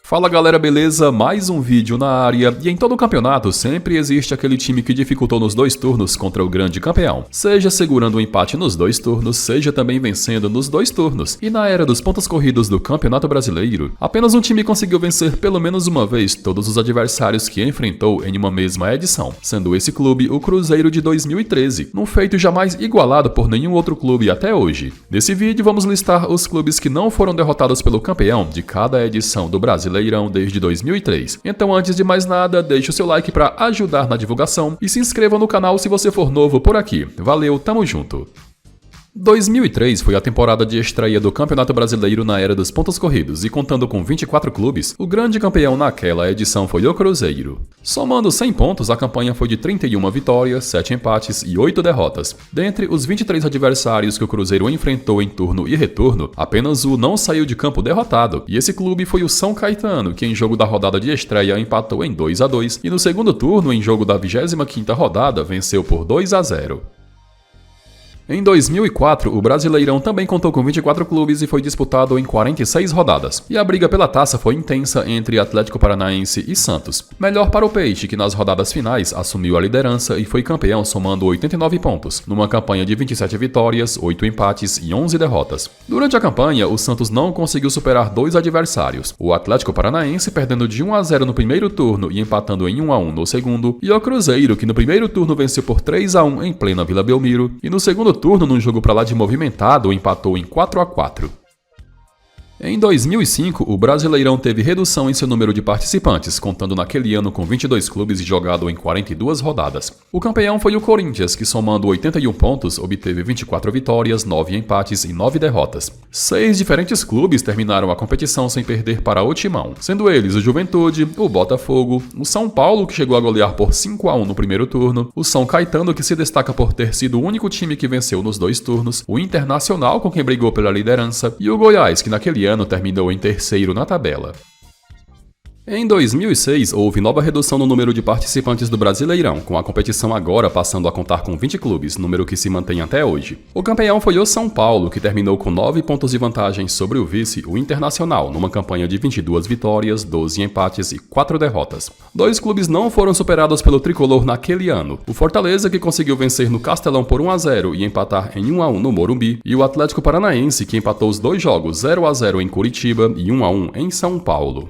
Fala galera, beleza? Mais um vídeo na área, e em todo campeonato sempre existe aquele time que dificultou nos dois turnos contra o grande campeão, seja segurando o empate nos dois turnos, seja também vencendo nos dois turnos. E na era dos pontos corridos do Campeonato Brasileiro, apenas um time conseguiu vencer pelo menos uma vez todos os adversários que enfrentou em uma mesma edição, sendo esse clube o Cruzeiro de 2013, num feito jamais igualado por nenhum outro clube até hoje. Nesse vídeo vamos listar os clubes que não foram derrotados pelo campeão de cada edição do Brasileirão desde 2003. Então, antes de mais nada, deixe o seu like para ajudar na divulgação e se inscreva no canal se você for novo por aqui. Valeu, tamo junto! 2003 foi a temporada de estreia do Campeonato Brasileiro na era dos pontos corridos e contando com 24 clubes, o grande campeão naquela edição foi o Cruzeiro. Somando 100 pontos, a campanha foi de 31 vitórias, 7 empates e 8 derrotas. Dentre os 23 adversários que o Cruzeiro enfrentou em turno e retorno, apenas um não saiu de campo derrotado, e esse clube foi o São Caetano, que em jogo da rodada de estreia empatou em 2-2 e no segundo turno, em jogo da 25ª rodada, venceu por 2-0. Em 2004, o Brasileirão também contou com 24 clubes e foi disputado em 46 rodadas, e a briga pela taça foi intensa entre Atlético Paranaense e Santos. Melhor para o Peixe, que nas rodadas finais assumiu a liderança e foi campeão somando 89 pontos, numa campanha de 27 vitórias, 8 empates e 11 derrotas. Durante a campanha, o Santos não conseguiu superar dois adversários, o Atlético Paranaense perdendo de 1-0 no primeiro turno e empatando em 1-1 no segundo, e o Cruzeiro, que no primeiro turno venceu por 3-1 em plena Vila Belmiro, e no segundo turno, num jogo pra lá de movimentado, empatou em 4-4. Em 2005, o Brasileirão teve redução em seu número de participantes, contando naquele ano com 22 clubes e jogado em 42 rodadas. O campeão foi o Corinthians, que somando 81 pontos, obteve 24 vitórias, 9 empates e 9 derrotas. 6 diferentes clubes terminaram a competição sem perder para o Timão, sendo eles o Juventude, o Botafogo, o São Paulo, que chegou a golear por 5-1 no primeiro turno, o São Caetano, que se destaca por ter sido o único time que venceu nos dois turnos, o Internacional, com quem brigou pela liderança, e o Goiás, que naquele ano terminou em terceiro na tabela. Em 2006, houve nova redução no número de participantes do Brasileirão, com a competição agora passando a contar com 20 clubes, número que se mantém até hoje. O campeão foi o São Paulo, que terminou com 9 pontos de vantagem sobre o vice, o Internacional, numa campanha de 22 vitórias, 12 empates e 4 derrotas. Dois clubes não foram superados pelo tricolor naquele ano: o Fortaleza, que conseguiu vencer no Castelão por 1-0 e empatar em 1-1 no Morumbi, e o Atlético Paranaense, que empatou os dois jogos 0-0 em Curitiba e 1-1 em São Paulo.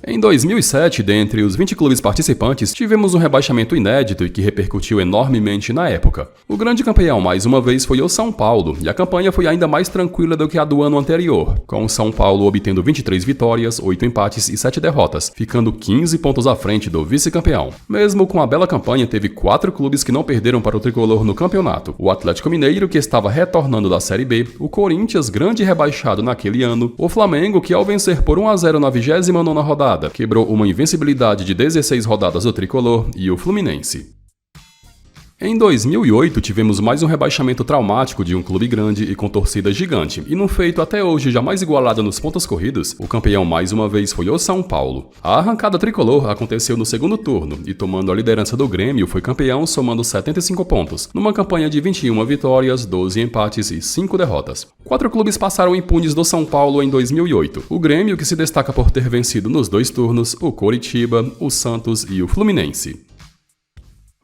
Em 2007, dentre os 20 clubes participantes, tivemos um rebaixamento inédito e que repercutiu enormemente na época. O grande campeão, mais uma vez, foi o São Paulo, e a campanha foi ainda mais tranquila do que a do ano anterior, com o São Paulo obtendo 23 vitórias, 8 empates e 7 derrotas, ficando 15 pontos à frente do vice-campeão. Mesmo com a bela campanha, teve 4 clubes que não perderam para o tricolor no campeonato: o Atlético Mineiro, que estava retornando da Série B, o Corinthians, grande rebaixado naquele ano, o Flamengo, que ao vencer por 1-0 na 29ª rodada, quebrou uma invencibilidade de 16 rodadas do tricolor, e o Fluminense. Em 2008, tivemos mais um rebaixamento traumático de um clube grande e com torcida gigante, e num feito até hoje jamais igualado nos pontos corridos, o campeão mais uma vez foi o São Paulo. A arrancada tricolor aconteceu no segundo turno, e tomando a liderança do Grêmio, foi campeão somando 75 pontos, numa campanha de 21 vitórias, 12 empates e 5 derrotas. 4 clubes passaram impunes do São Paulo em 2008: o Grêmio, que se destaca por ter vencido nos dois turnos, o Coritiba, o Santos e o Fluminense.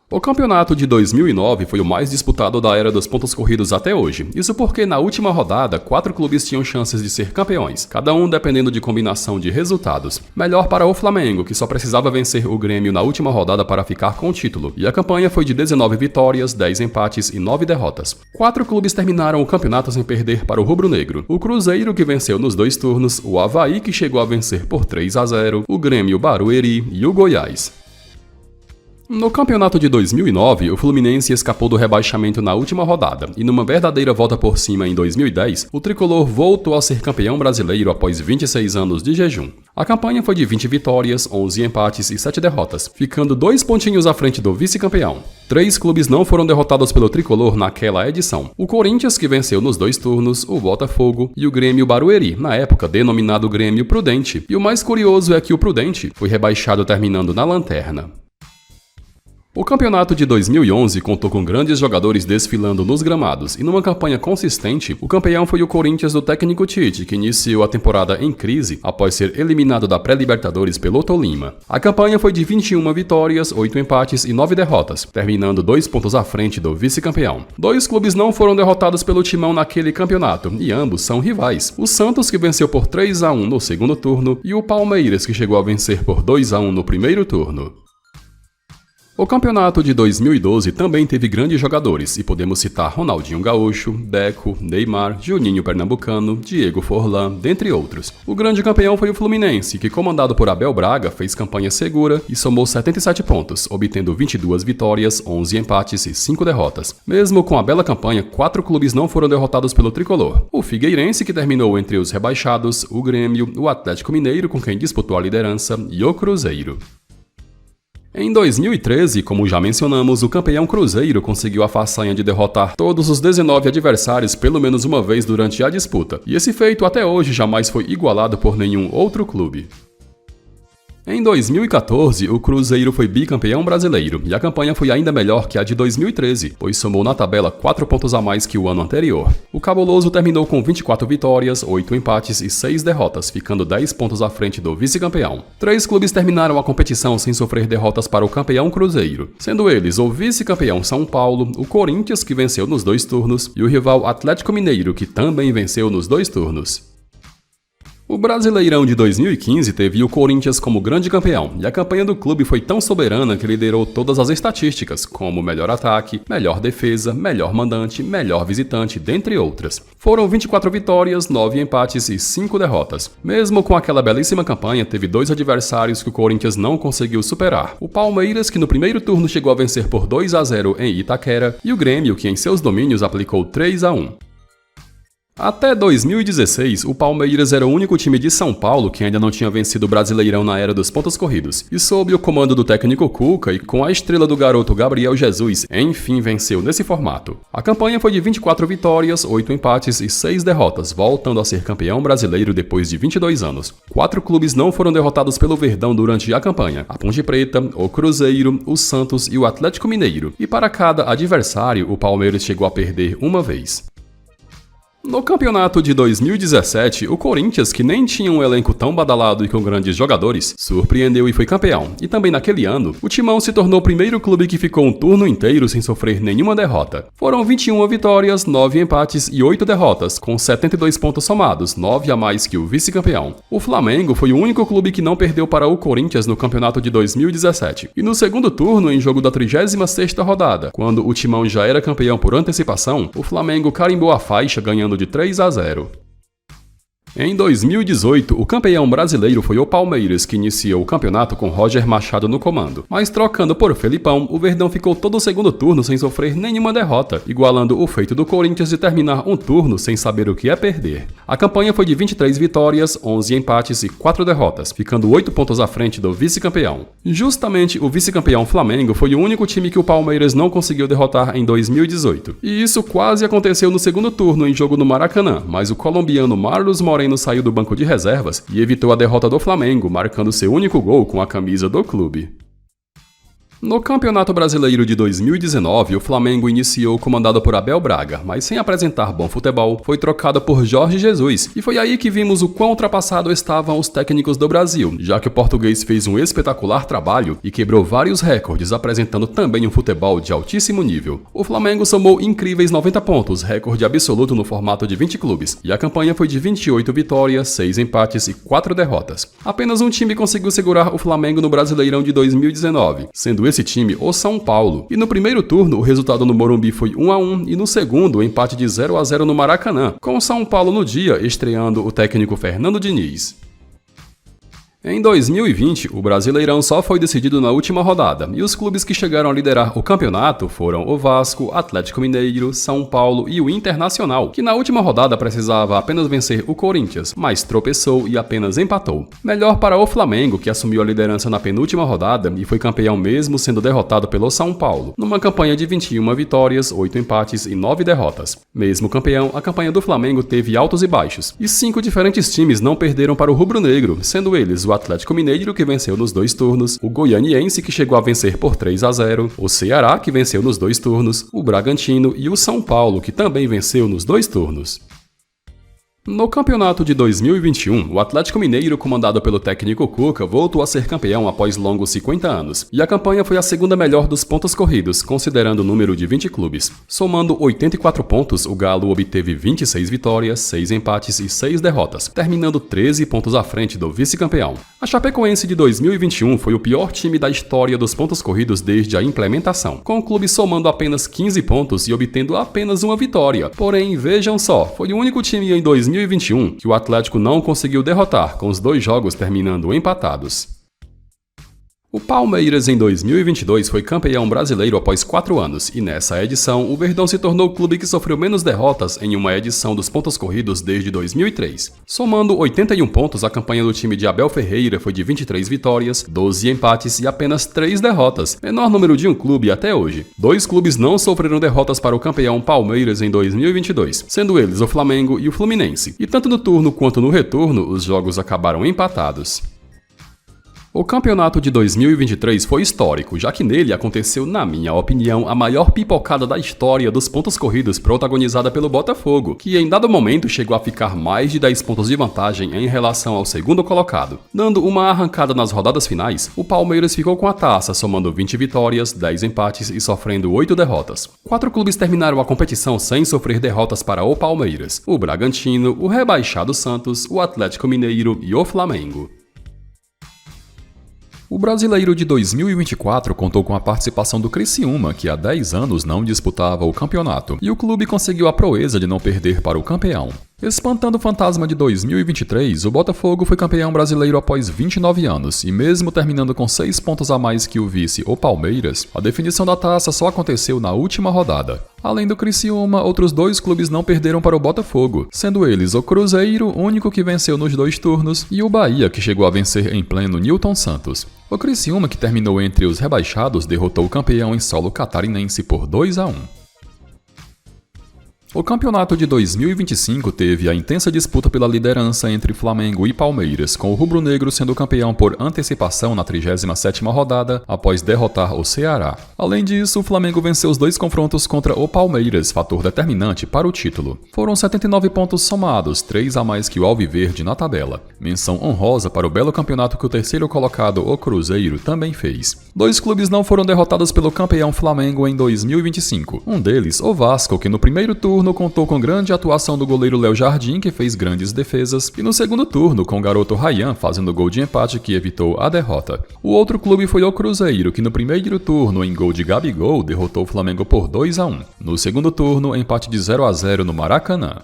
O campeonato de 2009 foi o mais disputado da era dos pontos corridos até hoje. Isso porque na última rodada, 4 clubes tinham chances de ser campeões, cada um dependendo de combinação de resultados. Melhor para o Flamengo, que só precisava vencer o Grêmio na última rodada para ficar com o título, e a campanha foi de 19 vitórias, 10 empates e 9 derrotas. 4 clubes terminaram o campeonato sem perder para o rubro-negro: o Cruzeiro, que venceu nos dois turnos, o Avaí, que chegou a vencer por 3-0, o Grêmio Barueri e o Goiás. No campeonato de 2009, o Fluminense escapou do rebaixamento na última rodada, e numa verdadeira volta por cima em 2010, o tricolor voltou a ser campeão brasileiro após 26 anos de jejum. A campanha foi de 20 vitórias, 11 empates e 7 derrotas, ficando 2 pontinhos à frente do vice-campeão. 3 clubes não foram derrotados pelo tricolor naquela edição: o Corinthians, que venceu nos dois turnos, o Botafogo e o Grêmio Barueri, na época denominado Grêmio Prudente. E o mais curioso é que o Prudente foi rebaixado terminando na lanterna. O campeonato de 2011 contou com grandes jogadores desfilando nos gramados e numa campanha consistente, o campeão foi o Corinthians do técnico Tite, que iniciou a temporada em crise após ser eliminado da pré-Libertadores pelo Tolima. A campanha foi de 21 vitórias, 8 empates e 9 derrotas, terminando 2 pontos à frente do vice-campeão. 2 clubes não foram derrotados pelo Timão naquele campeonato, e ambos são rivais. O Santos, que venceu por 3-1 no segundo turno, e o Palmeiras, que chegou a vencer por 2-1 no primeiro turno. O campeonato de 2012 também teve grandes jogadores, e podemos citar Ronaldinho Gaúcho, Deco, Neymar, Juninho Pernambucano, Diego Forlan, dentre outros. O grande campeão foi o Fluminense, que comandado por Abel Braga fez campanha segura e somou 77 pontos, obtendo 22 vitórias, 11 empates e 5 derrotas. Mesmo com a bela campanha, 4 clubes não foram derrotados pelo tricolor. O Figueirense, que terminou entre os rebaixados, o Grêmio, o Atlético Mineiro, com quem disputou a liderança, e o Cruzeiro. Em 2013, como já mencionamos, o campeão Cruzeiro conseguiu a façanha de derrotar todos os 19 adversários pelo menos uma vez durante a disputa, e esse feito até hoje jamais foi igualado por nenhum outro clube. Em 2014, o Cruzeiro foi bicampeão brasileiro, e a campanha foi ainda melhor que a de 2013, pois somou na tabela 4 pontos a mais que o ano anterior. O Cabuloso terminou com 24 vitórias, 8 empates e 6 derrotas, ficando 10 pontos à frente do vice-campeão. 3 clubes terminaram a competição sem sofrer derrotas para o campeão Cruzeiro, sendo eles o vice-campeão São Paulo, o Corinthians, que venceu nos 2 turnos, e o rival Atlético Mineiro, que também venceu nos 2 turnos. O Brasileirão de 2015 teve o Corinthians como grande campeão, e a campanha do clube foi tão soberana que liderou todas as estatísticas, como melhor ataque, melhor defesa, melhor mandante, melhor visitante, dentre outras. Foram 24 vitórias, 9 empates e 5 derrotas. Mesmo com aquela belíssima campanha, teve 2 adversários que o Corinthians não conseguiu superar. O Palmeiras, que no primeiro turno chegou a vencer por 2-0 em Itaquera, e o Grêmio, que em seus domínios aplicou 3-1. Até 2016, o Palmeiras era o único time de São Paulo que ainda não tinha vencido o Brasileirão na era dos pontos corridos, e sob o comando do técnico Cuca e com a estrela do garoto Gabriel Jesus, enfim venceu nesse formato. A campanha foi de 24 vitórias, 8 empates e 6 derrotas, voltando a ser campeão brasileiro depois de 22 anos. 4 clubes não foram derrotados pelo Verdão durante a campanha: a Ponte Preta, o Cruzeiro, o Santos e o Atlético Mineiro, e para cada adversário o Palmeiras chegou a perder uma vez. No campeonato de 2017, o Corinthians, que nem tinha um elenco tão badalado e com grandes jogadores, surpreendeu e foi campeão. E também naquele ano, o Timão se tornou o primeiro clube que ficou um turno inteiro sem sofrer nenhuma derrota. Foram 21 vitórias, 9 empates e 8 derrotas, com 72 pontos somados, 9 a mais que o vice-campeão. O Flamengo foi o único clube que não perdeu para o Corinthians no campeonato de 2017. E no segundo turno, em jogo da 36ª rodada, quando o Timão já era campeão por antecipação, o Flamengo carimbou a faixa ganhando de 3-0. Em 2018, o campeão brasileiro foi o Palmeiras, que iniciou o campeonato com Roger Machado no comando. Mas trocando por Felipão, o Verdão ficou todo o segundo turno sem sofrer nenhuma derrota, igualando o feito do Corinthians de terminar um turno sem saber o que é perder. A campanha foi de 23 vitórias, 11 empates e 4 derrotas, ficando 8 pontos à frente do vice-campeão. Justamente o vice-campeão Flamengo foi o único time que o Palmeiras não conseguiu derrotar em 2018. E isso quase aconteceu no segundo turno em jogo no Maracanã, mas o colombiano Marlos Moreno saiu do banco de reservas e evitou a derrota do Flamengo, marcando seu único gol com a camisa do clube. No Campeonato Brasileiro de 2019, o Flamengo iniciou comandado por Abel Braga, mas sem apresentar bom futebol, foi trocado por Jorge Jesus, e foi aí que vimos o quão ultrapassado estavam os técnicos do Brasil, já que o português fez um espetacular trabalho e quebrou vários recordes, apresentando também um futebol de altíssimo nível. O Flamengo somou incríveis 90 pontos, recorde absoluto no formato de 20 clubes, e a campanha foi de 28 vitórias, 6 empates e 4 derrotas. Apenas um time conseguiu segurar o Flamengo no Brasileirão de 2019, sendo esse time o São Paulo. E no primeiro turno, o resultado no Morumbi foi 1-1 e no segundo, o empate de 0-0 no Maracanã, com o São Paulo no dia estreando o técnico Fernando Diniz. Em 2020, o Brasileirão só foi decidido na última rodada, e os clubes que chegaram a liderar o campeonato foram o Vasco, Atlético Mineiro, São Paulo e o Internacional, que na última rodada precisava apenas vencer o Corinthians, mas tropeçou e apenas empatou. Melhor para o Flamengo, que assumiu a liderança na penúltima rodada e foi campeão mesmo sendo derrotado pelo São Paulo, numa campanha de 21 vitórias, 8 empates e 9 derrotas. Mesmo campeão, a campanha do Flamengo teve altos e baixos, e 5 diferentes times não perderam para o rubro-negro, sendo eles o Atlético Mineiro, que venceu nos 2 turnos, o Goianiense, que chegou a vencer por 3-0, o Ceará, que venceu nos 2 turnos, o Bragantino e o São Paulo, que também venceu nos 2 turnos. No campeonato de 2021, o Atlético Mineiro, comandado pelo técnico Cuca, voltou a ser campeão após longos 50 anos, e a campanha foi a segunda melhor dos pontos corridos, considerando o número de 20 clubes. Somando 84 pontos, o Galo obteve 26 vitórias, 6 empates e 6 derrotas, terminando 13 pontos à frente do vice-campeão. A Chapecoense de 2021 foi o pior time da história dos pontos corridos desde a implementação, com o clube somando apenas 15 pontos e obtendo apenas uma vitória. Porém, vejam só, foi o único time em 2021 que o Atlético não conseguiu derrotar, com os 2 jogos terminando empatados. O Palmeiras em 2022 foi campeão brasileiro após 4 anos, e nessa edição o Verdão se tornou o clube que sofreu menos derrotas em uma edição dos pontos corridos desde 2003. Somando 81 pontos, a campanha do time de Abel Ferreira foi de 23 vitórias, 12 empates e apenas 3 derrotas, menor número de um clube até hoje. 2 clubes não sofreram derrotas para o campeão Palmeiras em 2022, sendo eles o Flamengo e o Fluminense, e tanto no turno quanto no retorno os jogos acabaram empatados. O campeonato de 2023 foi histórico, já que nele aconteceu, na minha opinião, a maior pipocada da história dos pontos corridos protagonizada pelo Botafogo, que em dado momento chegou a ficar mais de 10 pontos de vantagem em relação ao segundo colocado. Dando uma arrancada nas rodadas finais, o Palmeiras ficou com a taça, somando 20 vitórias, 10 empates e sofrendo 8 derrotas. 4 clubes terminaram a competição sem sofrer derrotas para o Palmeiras: o Bragantino, o rebaixado Santos, o Atlético Mineiro e o Flamengo. O Brasileiro de 2024 contou com a participação do Criciúma, que há 10 anos não disputava o campeonato, e o clube conseguiu a proeza de não perder para o campeão. Espantando o fantasma de 2023, o Botafogo foi campeão brasileiro após 29 anos, e mesmo terminando com 6 pontos a mais que o vice, o Palmeiras, a definição da taça só aconteceu na última rodada. Além do Criciúma, outros 2 clubes não perderam para o Botafogo, sendo eles o Cruzeiro, único que venceu nos 2 turnos, e o Bahia, que chegou a vencer em pleno Newton Santos. O Criciúma, que terminou entre os rebaixados, derrotou o campeão em solo catarinense por 2-1. O campeonato de 2025 teve a intensa disputa pela liderança entre Flamengo e Palmeiras, com o rubro-negro sendo campeão por antecipação na 37ª rodada, após derrotar o Ceará. Além disso, o Flamengo venceu os 2 confrontos contra o Palmeiras, fator determinante para o título. Foram 79 pontos somados, 3 a mais que o Alviverde na tabela. Menção honrosa para o belo campeonato que o terceiro colocado, o Cruzeiro, também fez. 2 clubes não foram derrotados pelo campeão Flamengo em 2025. Um deles, o Vasco, que no primeiro turno contou com grande atuação do goleiro Léo Jardim, que fez grandes defesas, e no segundo turno com o garoto Ryan fazendo gol de empate que evitou a derrota. O outro clube foi o Cruzeiro, que no primeiro turno, em gol de Gabigol, derrotou o Flamengo por 2-1. No segundo turno, empate de 0-0 no Maracanã.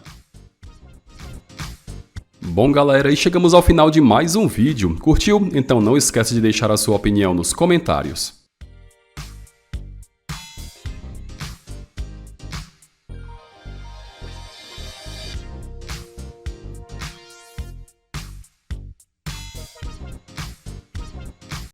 Bom galera, e chegamos ao final de mais um vídeo. Curtiu? Então não esquece de deixar a sua opinião nos comentários.